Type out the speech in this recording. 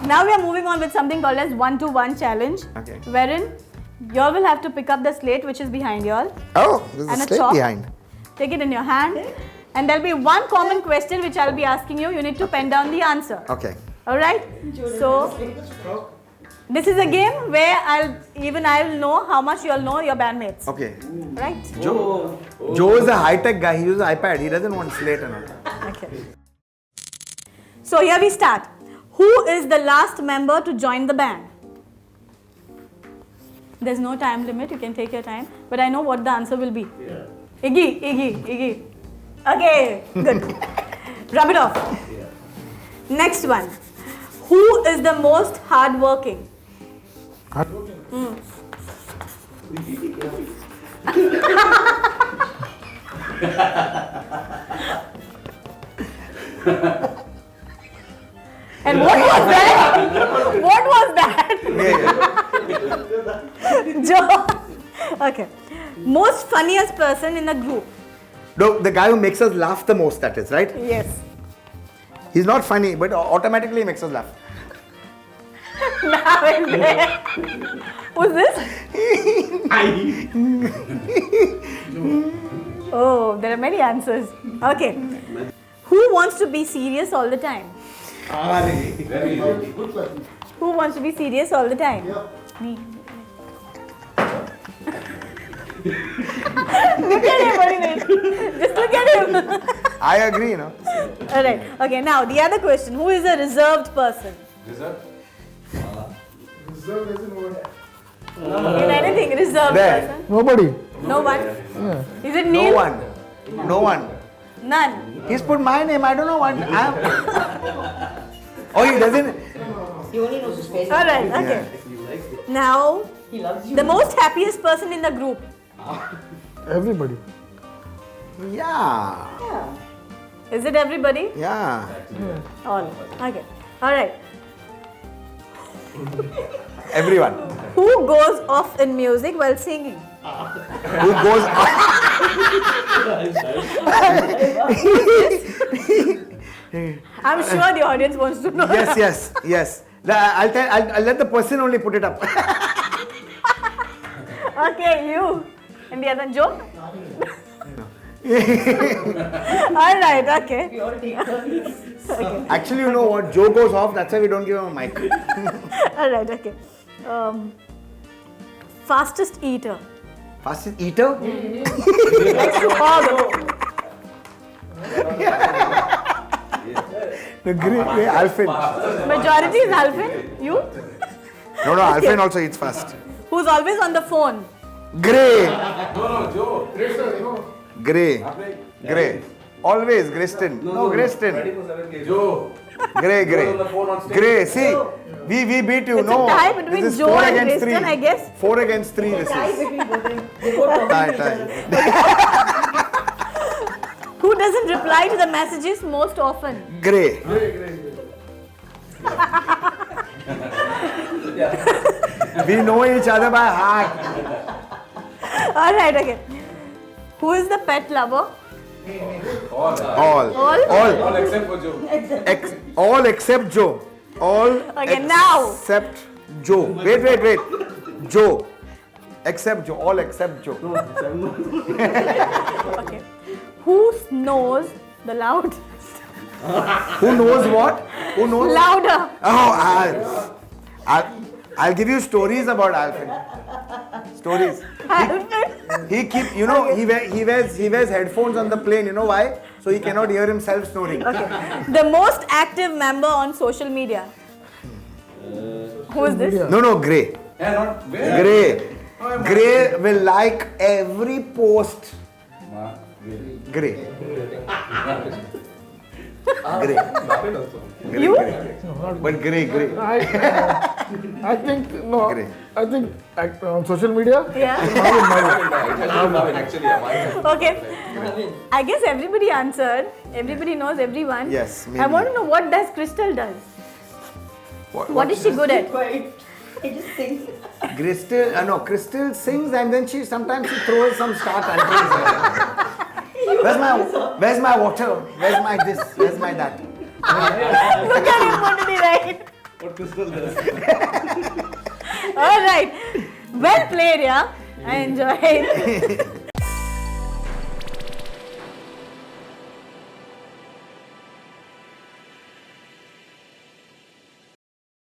Now we are moving on with something called as 1-to-1 challenge. Okay. Wherein you all will have to pick up the slate which is behind you all. Oh, there's And a a slate chalk. behind. Take it in your hand. And there'll be one common question which I'll be asking you. You need to pen down the answer. Okay. Alright? So, this is a game where I'll know how much you'll know your bandmates. Okay. Right? Joe is a high-tech guy. He uses iPad. He doesn't want slate and all. Okay. So here we start. Who is the last member to join the band? There's no time limit. You can take your time. But I know what the answer will be. Yeah. Iggy. Okay, good. Rub it off. Yeah. Next one. Who is the most hardworking? And what was that? What was that? Joe. Okay. Most funniest person in the group. No, the guy who makes us laugh the most, that is, right? Yes. He's not funny, but automatically makes us laugh. Now and there. Who's this? Oh, there are many answers. Okay. Who wants to be serious all the time? Very easy. Good question. Who wants to be serious all the time? Yeah. Me. Look at him, Arvind. Just look at him. I agree, you know. Alright. Okay, now the other question. Who is a reserved person? Reserve? Reserve isn't word. In anything, reserved There. person? Nobody. No one? Yeah. Is it No Neil? one. No one. None. He's put my name. I don't know what. Oh, he doesn't. He only knows his face. Alright, okay. Now, He loves you. the most happiest person in the group. Everybody. Yeah. Yeah. Is it everybody? Yeah. All. Okay. Alright. Everyone. Who goes off in music while singing? Who goes. I'm sure the audience wants to know. Yes. I'll let the person only put it up. Okay, you. And the other Joe? Alright, okay. We all take turns. Actually, you know what? Joe goes off. That's why we don't give him a mic. Alright, okay. Fastest eater. Fastest eater? Next to hog. The great Alfred. Majority is Alvin. You? No, Alfred also eats fast. Who's always on the phone? Gray. No, Joe. Gray. Always Griston. No, Griston. 24/7 Joe. Gray. On the phone on stage. Gray. See, we beat you. It's No. a tie between This is Joe 4 and against Griston, 3. I guess. 4 against 3 this Tie is. between both of them. They both talk to each other. Tie. Who doesn't reply to the messages most often? Gray. We know each other by heart. Alright, okay. Who is the pet lover? All. All except for Joe. All except Joe. All Okay, now. except Joe. Wait. Joe. Except Joe. All except Joe. Okay. Who snores the loud? Who knows what? Who knows? Louder. Oh, I'll give you stories about Alfred. Stories. Alvin. He keep, you know, he wears headphones on the plane. You know why? So he cannot hear himself snoring. Okay. The most active member on social media. Who is this? No, Gray. Yeah, not where? Gray will like every post. Gray. You? But Gray. I think no. Great. I think on social media. Yeah. Actually, yeah. Okay. I guess everybody answered. Everybody knows everyone. Yes, maybe. I want to know what does Crystal does. What is she good at? Quiet. He just sings. Crystal sings and then she sometimes throws some star tantrums. Where's my water? Where's my this? Where's my that? Look at him, what did he write? All right. Well played, yeah. I enjoyed.